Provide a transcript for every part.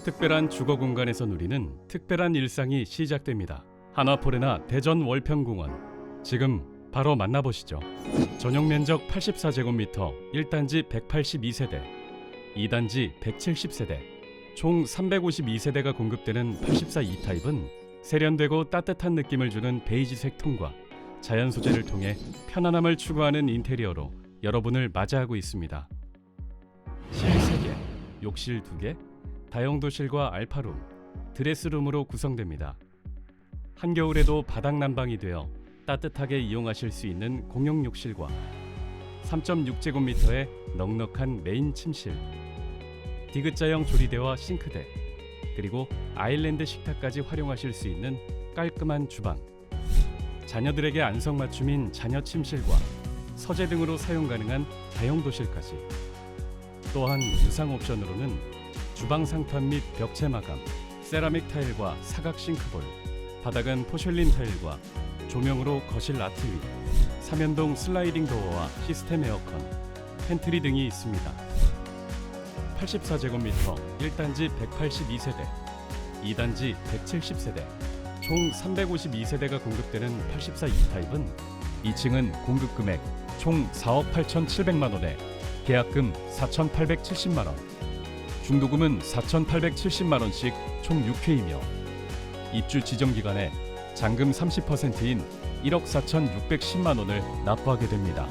특별한 주거 공간에서 누리는 특별한 일상이 시작됩니다. 하나포레나 대전 월평공원. 지금 바로 만나보시죠. 전용 면적 84제곱미터 1단지 182세대, 2단지 170세대, 총 352세대가 공급되는 84 E타입은 세련되고 따뜻한 느낌을 주는 베이지색 톤과 자연 소재를 통해 편안함을 추구하는 인테리어로 여러분을 맞이하고 있습니다. 실 3개, 욕실 2개, 다용도실과 알파룸, 드레스룸으로 구성됩니다. 한겨울에도 바닥 난방이 되어 따뜻하게 이용하실 수 있는 공용 욕실과 3.6제곱미터의 넉넉한 메인 침실, 디귿자형 조리대와 싱크대, 그리고 아일랜드 식탁까지 활용하실 수 있는 깔끔한 주방, 자녀들에게 안성맞춤인 자녀 침실과 서재 등으로 사용 가능한 다용도실까지. 또한 유상 옵션으로는 주방 상판 및 벽체 마감, 세라믹 타일과 사각 싱크볼, 바닥은 포슐린 타일과 조명으로 거실 아트 위, 삼연동 슬라이딩 도어와 시스템 에어컨, 팬트리 등이 있습니다. 84제곱미터 1단지 182세대, 2단지 170세대, 총 352세대가 공급되는 84 E타입은 2층은 공급 금액 총 4억 8,700만 원에 계약금 4,870만 원, 중도금은 4,870만 원씩 총 6회이며 입주 지정 기간에 잔금 30%인 1억 4,610만 원을 납부하게 됩니다.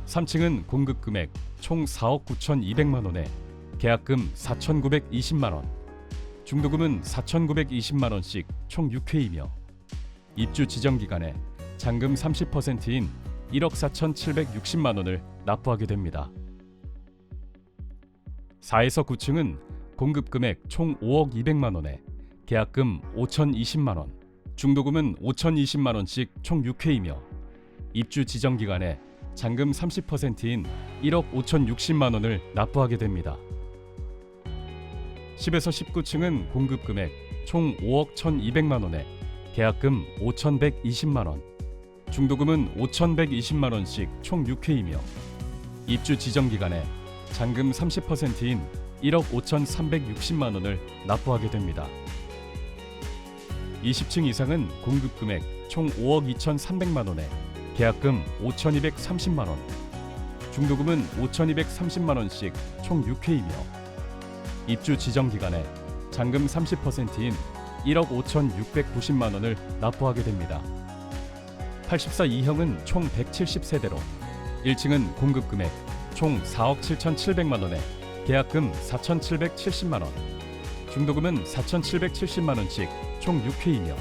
3층은 공급 금액 총 4억 9,200만 원에 계약금 4,920만 원, 중도금은 4,920만 원씩 총 6회이며 입주 지정 기간에 잔금 30%인 1억 4,760만 원을 납부하게 됩니다. 4에서 9층은 공급 금액 총 5억 200만 원에 계약금 5,020만 원, 중도금은 5,020만 원씩 총 6회이며 입주 지정 기간에 잔금 30%인 1억 5,060만 원을 납부하게 됩니다. 10에서 19층은 공급 금액 총 5억 1,200만 원에 계약금 5,120만 원, 중도금은 5,120만 원씩 총 6회이며 입주 지정 기간에 잔금 30%인 1억 5,360만 원을 납부하게 됩니다. 20층 이상은 공급 금액 총 5억 2,300만 원에 계약금 5,230만 원, 중도금은 5,230만 원씩 총 6회이며 입주 지정 기간에 잔금 30%인 1억 5,690만 원을 납부하게 됩니다. 84 2형은 총 170세대로 1층은 공급 금액 총 4억 7,700만 원에 계약금 4,770만 원, 중도금은 4,770만 원씩 총 6회이며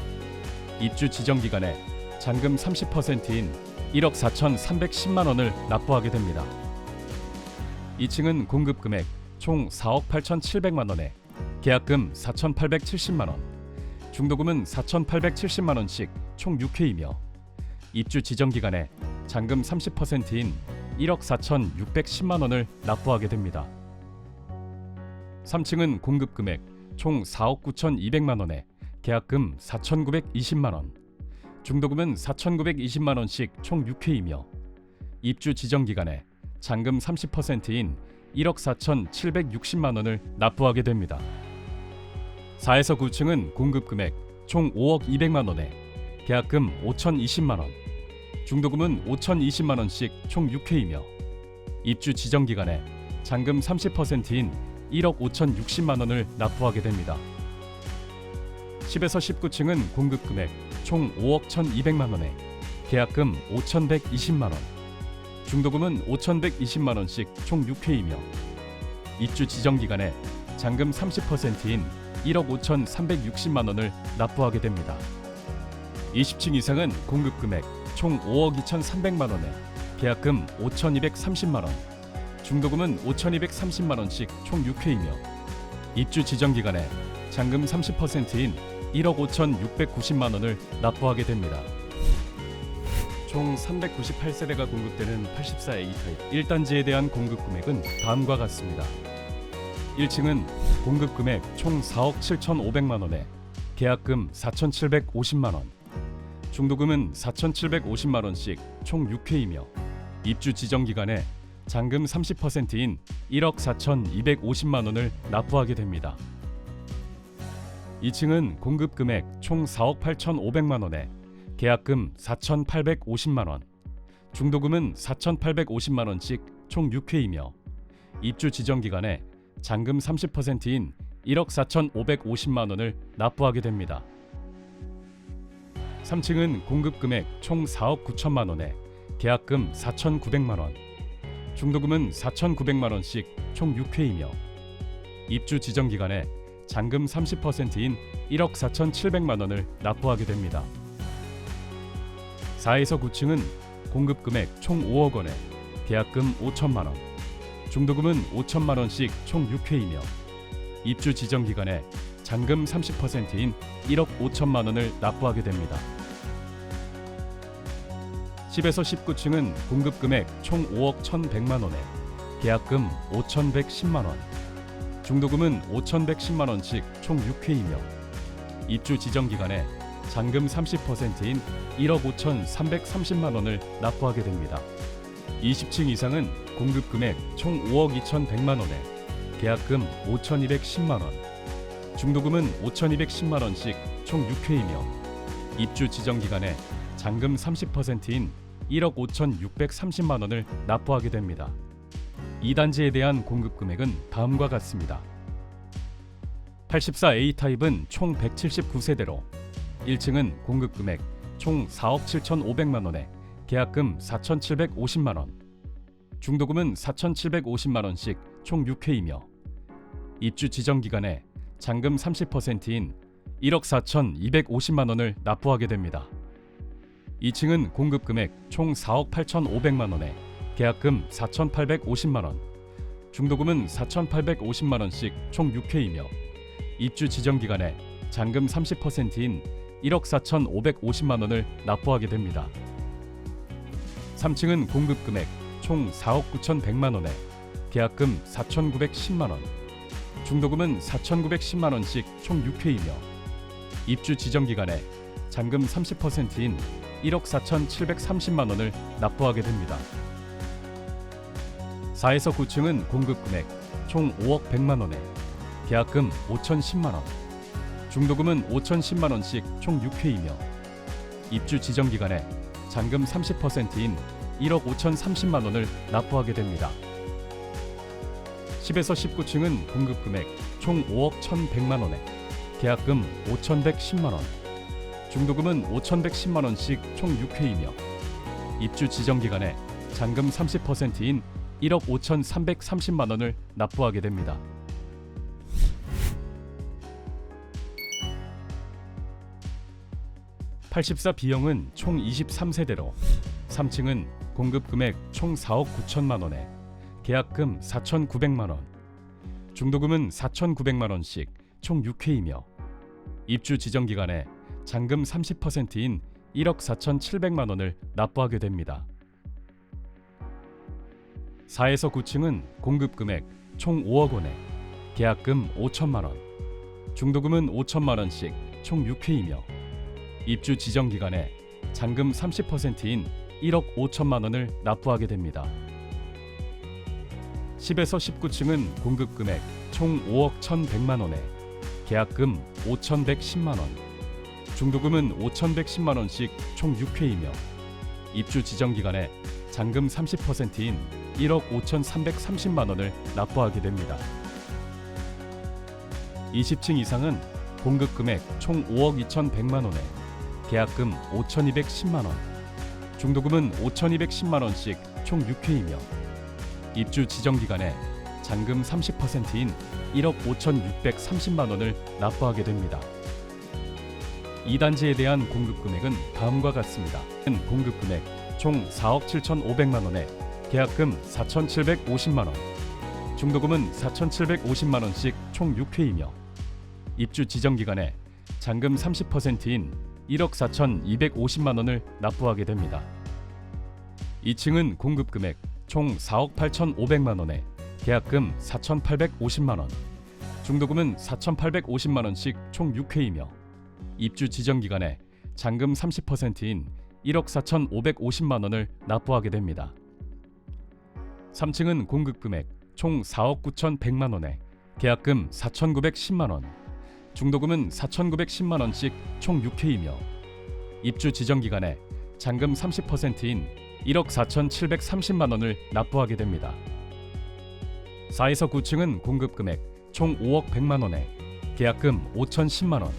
입주 지정 기간에 잔금 30%인 1억 4,310만 원을 납부하게 됩니다. 2층은 공급 금액 총 4억 8,700만 원에 계약금 4,870만 원, 중도금은 4,870만 원씩 총 6회이며 입주 지정 기간에 잔금 30%인 1억 4,610만 원을 납부하게 됩니다. 3층은 공급 금액 총 4억 9,200만 원에 계약금 4,920만 원, 중도금은 4,920만 원씩 총 6회이며 입주 지정 기간에 잔금 30%인 1억 4,760만 원을 납부하게 됩니다. 4에서 9층은 공급 금액 총 5억 200만 원에 계약금 5,020만 원, 중도금은 5,020만 원씩 총 6회이며 입주 지정 기간에 잔금 30%인 1억 5,060만 원을 납부하게 됩니다. 10에서 19층은 공급 금액 총 5억 1,200만 원에 계약금 5,120만 원, 중도금은 5,120만 원씩 총 6회이며 입주 지정 기간에 잔금 30%인 1억 5,360만 원을 납부하게 됩니다. 20층 이상은 공급 금액 총 5억 2,300만 원에 계약금 5,230만 원, 중도금은 5,230만 원씩 총 6회이며 입주 지정 기간에 잔금 30%인 1억 5,690만 원을 납부하게 됩니다. 총 398세대가 공급되는 84 A타입 1단지에 대한 공급 금액은 다음과 같습니다. 1층은 공급 금액 총 4억 7,500만 원에 계약금 4,750만 원, 중도금은 4,750만 원씩 총 6회이며 입주 지정 기간에 잔금 30%인 1억 4,250만 원을 납부하게 됩니다. 2층은 공급 금액 총 4억 8,500만 원에 계약금 4,850만 원, 중도금은 4,850만 원씩 총 6회이며 입주 지정 기간에 잔금 30%인 1억 4,550만 원을 납부하게 됩니다. 3층은 공급 금액 총 4억 9천만 원에 계약금 4,900만 원, 중도금은 4,900만 원씩 총 6회이며 입주 지정 기간에 잔금 30%인 1억 4,700만 원을 납부하게 됩니다. 4에서 9층은 공급 금액 총 5억 원에 계약금 5천만 원, 중도금은 5천만 원씩 총 6회이며 입주 지정 기간에 잔금 30%인 1억 5천만 원을 납부하게 됩니다. 10에서 19층은 공급 금액 총 5억 1,100만 원에 계약금 5,110만 원, 중도금은 5,110만 원씩 총 6회이며 입주 지정 기간에 잔금 30%인 1억 5,330만 원을 납부하게 됩니다. 20층 이상은 공급 금액 총 5억 2,100만 원에 계약금 5,210만 원, 중도금은 5,210만 원씩 총 6회이며 입주 지정 기간에 잔금 30%인 1억 5,630만 원을 납부하게 됩니다. 2단지에 대한 공급 금액은 다음과 같습니다. 84A 타입은 총 179세대로 1층은 공급 금액 총 4억 7,500만 원에 계약금 4,750만 원, 중도금은 4,750만 원씩 총 6회이며 입주 지정 기간에 잔금 30%인 1억 4,250만 원을 납부하게 됩니다. 2층은 공급 금액 총 4억 8,500만 원에 계약금 4,850만 원, 중도금은 4,850만 원씩 총 6회이며 입주 지정 기간에 잔금 30%인 1억 4,550만 원을 납부하게 됩니다. 3층은 공급 금액 총 4억 9,100만 원에 계약금 4,910만 원, 중도금은 4,910만 원씩 총 6회이며 입주 지정 기간에 잔금 30%인 1억 4,730만 원을 납부하게 됩니다. 4에서 9층은 공급 금액 총 5억 100만 원에 계약금 5,010만 원, 중도금은 5,010만 원씩 총 6회이며 입주 지정 기간에 잔금 30%인 1억 5,030만 원을 납부하게 됩니다. 10에서 19층은 공급 금액 총 5억 1,100만 원에 계약금 5,110만 원, 중도금은 5,110만 원씩 총 6회이며 입주 지정 기간에 잔금 30%인 1억 5,330만 원을 납부하게 됩니다. (84B형은) 총 23세대로 3층은 공급 금액 총 4억 9천만 원에 계약금 4,900만 원, 중도금은 4,900만 원씩 총 6회이며 입주 지정 기간에 잔금 30%인 1억 4,700만 원을 납부하게 됩니다. 4에서 9층은 공급 금액 총 5억 원에 계약금 5천만 원, 중도금은 5천만 원씩 총 6회이며 입주 지정 기간에 잔금 30%인 1억 5천만 원을 납부하게 됩니다. 10에서 19층은 공급 금액 총 5억 1,100만 원에 계약금 5,110만 원, 중도금은 5,110만 원씩 총 6회이며 입주 지정 기간에 잔금 30%인 1억 5,330만 원을 납부하게 됩니다. 20층 이상은 공급 금액 총 5억 2,100만 원에 계약금 5,210만 원, 중도금은 5,210만 원씩 총 6회이며 입주 지정 기간에 잔금 30%인 1억 5,630만 원을 납부하게 됩니다. 2단지에 대한 공급 금액은 다음과 같습니다. 공급 금액 총 4억 7,500만 원에 계약금 4,750만 원, 중도금은 4,750만 원씩 총 6회이며 입주 지정 기간에 잔금 30%인 1억 4,250만 원을 납부하게 됩니다. 2층은 공급 금액 총 4억 8,500만 원에 계약금 4,850만 원, 중도금은 4,850만 원씩 총 6회이며 입주 지정 기간에 잔금 30%인 1억 4,550만 원을 납부하게 됩니다. 3층은 공급금액 총 4억 9,100만 원에 계약금 4,910만 원, 중도금은 4,910만 원씩 총 6회이며 입주 지정 기간에 잔금 30%인 1억 4,730만 원을 납부하게 됩니다. 4에서 9층은 공급금액 총 5억 100만 원에 계약금 5,010만 원,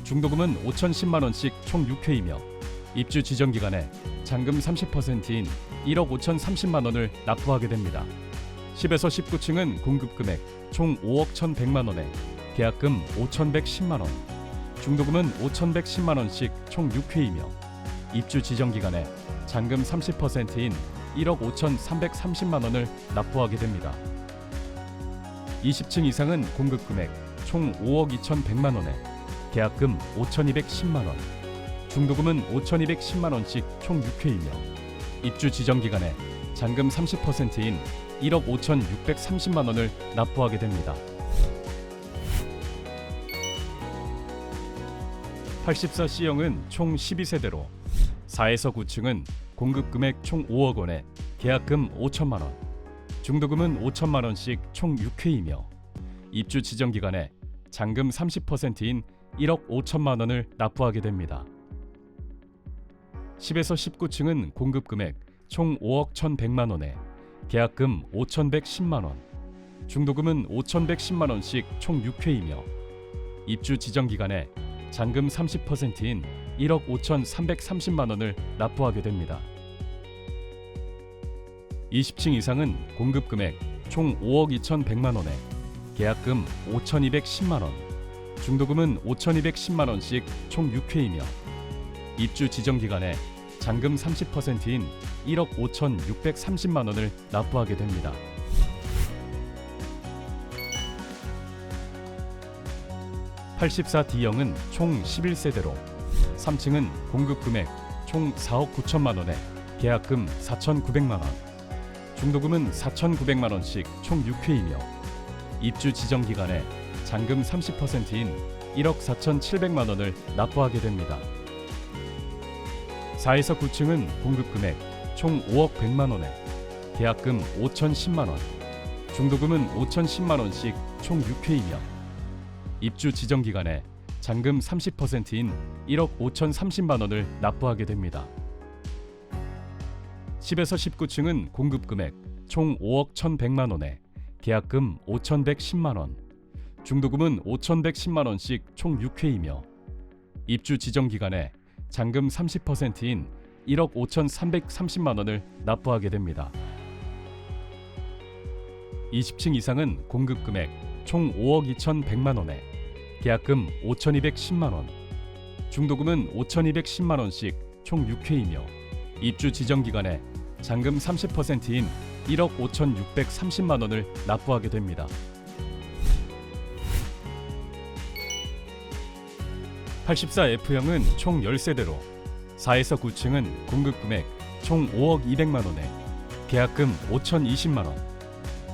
중도금은 5,010만 원씩 총 6회이며 입주 지정 기간에 잔금 30%인 1억 5,030만 원을 납부하게 됩니다. 10에서 19층은 공급금액 총 5억 1,100만 원에 계약금 5,110만 원, 중도금은 5,110만 원씩 총 6회이며 입주 지정 기간에 잔금 30%인 1억 5,330만 원을 납부하게 됩니다. 20층 이상은 공급금액 총 5억 2,100만 원에 계약금 5,210만 원, 중도금은 5,210만 원씩 총 6회이며 입주 지정 기간에 잔금 30%인 1억 5,630만 원을 납부하게 됩니다. 84C형은 총 12세대로 4에서 9층은 공급금액 총 5억 원에 계약금 5천만 원, 중도금은 5천만 원씩 총 6회이며 입주 지정 기간에 잔금 30%인 1억 5천만 원을 납부하게 됩니다. 10에서 19층은 공급금액 총 5억 1,100만 원에 계약금 5,110만 원, 중도금은 5,110만 원씩 총 6회이며 입주 지정 기간에 잔금 30%인 1억 5,330만 원을 납부하게 됩니다. 20층 이상은 공급금액 총 5억 2,100만 원에 계약금 5,210만 원, 중도금은 5,210만 원씩 총 6회이며 입주 지정 기간에 잔금 30%인 1억 5,630만 원을 납부하게 됩니다. (84D형은) 총 11세대로 3층은 공급금액 총 4억 9천만 원에 계약금 4,900만 원, 중도금은 4,900만 원씩 총 6회이며 입주 지정 기간에 잔금 30%인 1억 4,700만 원을 납부하게 됩니다. 4에서 9층은 공급금액 총 5억 100만 원에 계약금 5,010만 원, 중도금은 5,010만 원씩 총 6회이며 입주 지정 기간에 잔금 30%인 1억 5,030만 원을 납부하게 됩니다. 10에서 19층은 공급금액 총 5억 1,100만 원에 계약금 5,110만 원, 중도금은 5,110만 원씩 총 6회이며 입주 지정 기간에 잔금 30%인 1억 5,330만 원을 납부하게 됩니다. 20층 이상은 공급금액 총 5억 2,100만 원에 계약금 5,210만 원, 중도금은 5,210만 원씩 총 6회이며 입주 지정 기간에 잔금 30%인 1억 5,630만 원을 납부하게 됩니다. 84F형은 총 10세대로 4에서 9층은 공급금액 총 5억 200만 원에 계약금 5,020만 원,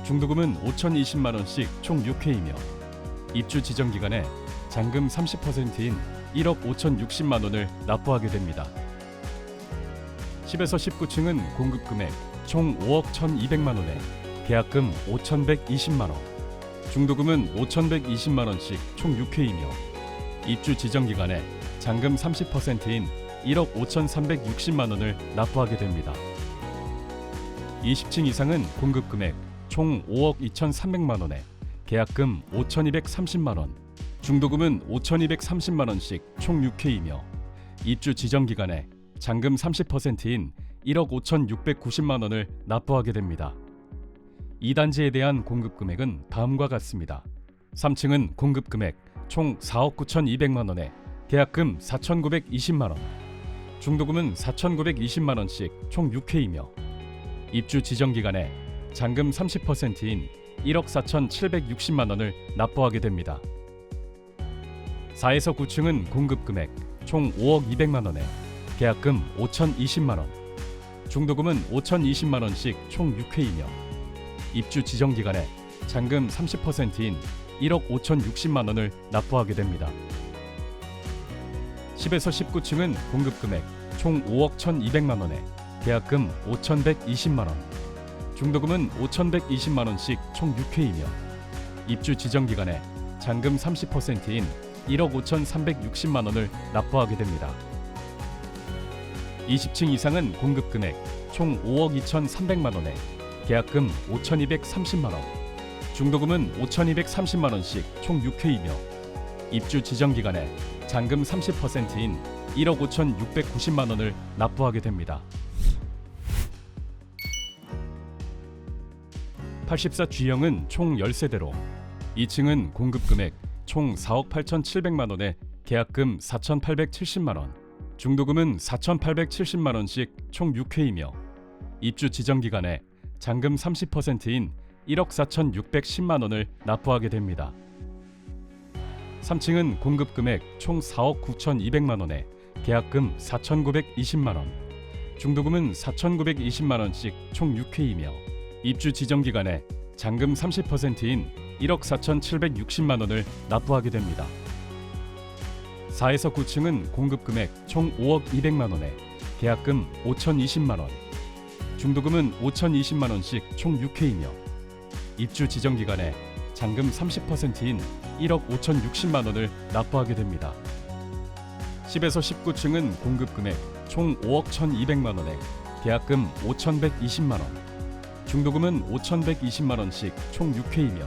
중도금은 5,020만 원씩 총 6회이며 입주 지정 기간에 잔금 30%인 1억 5,060만 원을 납부하게 됩니다. 10에서 19층은 공급금액 총 5억 1,200만 원에 계약금 5,120만 원, 중도금은 5,120만 원씩 총 6회이며 입주 지정 기간에 잔금 30%인 1억 5,360만 원을 납부하게 됩니다. 20층 이상은 공급금액 총 5억 2,300만 원에 계약금 5,230만 원, 중도금은 5,230만 원씩 총 6회이며 입주 지정 기간에 잔금 30%인 1억 5,690만 원을 납부하게 됩니다. 2단지에 대한 공급금액은 다음과 같습니다. 3층은 공급금액 총 4억 9,200만 원에 계약금 4,920만 원, 중도금은 4,920만 원씩 총 6회이며 입주 지정 기간에 잔금 30%인 1억 4,760만 원을 납부하게 됩니다. 4에서 9층은 공급금액 총 5억 200만 원에 계약금 5,020만 원, 중도금은 5,020만 원씩 총 6회이며 입주 지정 기간에 잔금 30%인 1억 5,060만 원을 납부하게 됩니다. 10에서 19층은 공급금액 총 5억 1,200만 원에 계약금 5,120만 원, 중도금은 5,120만 원씩 총 6회이며 입주 지정 기간에 잔금 30%인 1억 5,360만 원을 납부하게 됩니다. 20층 이상은 공급 금액 총 5억 2,300만 원에 계약금 5,230만 원, 중도금은 5,230만 원씩 총 6회이며 입주 지정 기간에 잔금 30%인 1억 5,690만 원을 납부하게 됩니다. 84G형은 총 10세대로 2층은 공급 금액 총 4억 8,700만 원에 계약금 4,870만 원, 중도금은 4,870만 원씩 총 6회이며 입주 지정 기간에 잔금 30%인 1억 4,610만 원을 납부하게 됩니다. 3층은 공급 금액 총 4억 9,200만 원에 계약금 4,920만 원, 중도금은 4,920만 원씩 총 6회이며 입주 지정 기간에 잔금 30%인 1억 4,760만 원을 납부하게 됩니다. 4에서 9층은 공급 금액 총 5억 200만 원에 계약금 5,020만 원, 중도금은 5,020만 원씩 총 6회이며 입주 지정 기간에 잔금 30%인 1억 5,060만 원을 납부하게 됩니다. 10에서 19층은 공급 금액 총 5억 1,200만 원에 계약금 5,120만 원, 중도금은 5,120만 원씩 총 6회이며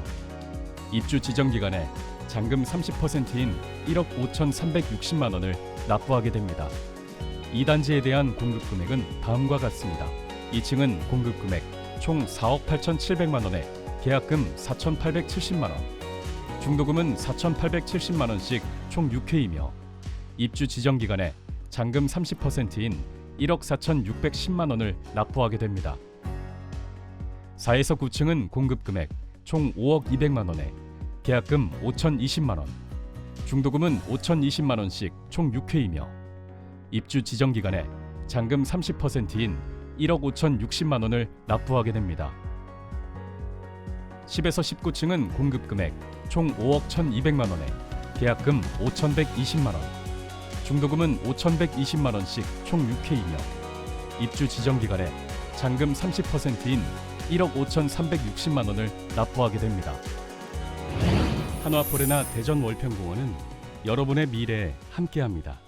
입주 지정 기간에 잔금 30%인 1억 5,360만 원을 납부하게 됩니다. 2단지에 대한 공급 금액은 다음과 같습니다. 2층은 공급 금액 총 4억 8,700만 원에 계약금 4,870만 원, 중도금은 4,870만 원씩 총 6회이며 입주 지정 기간에 잔금 30%인 1억 4,610만 원을 납부하게 됩니다. 4에서 9층은 공급 금액 총 5억 200만 원에 계약금 5,020만 원, 중도금은 5,020만 원씩 총 6회이며 입주 지정 기간에 잔금 30%인 1억 5,060만 원을 납부하게 됩니다. 10에서 19층은 공급 금액 총 5억 1,200만 원에 계약금 5,120만 원, 중도금은 5,120만 원씩 총 6회이며 입주 지정 기간에 잔금 30%인 1억 5,360만 원을 납부하게 됩니다. 한화포레나 대전 월평공원은 여러분의 미래에 함께합니다.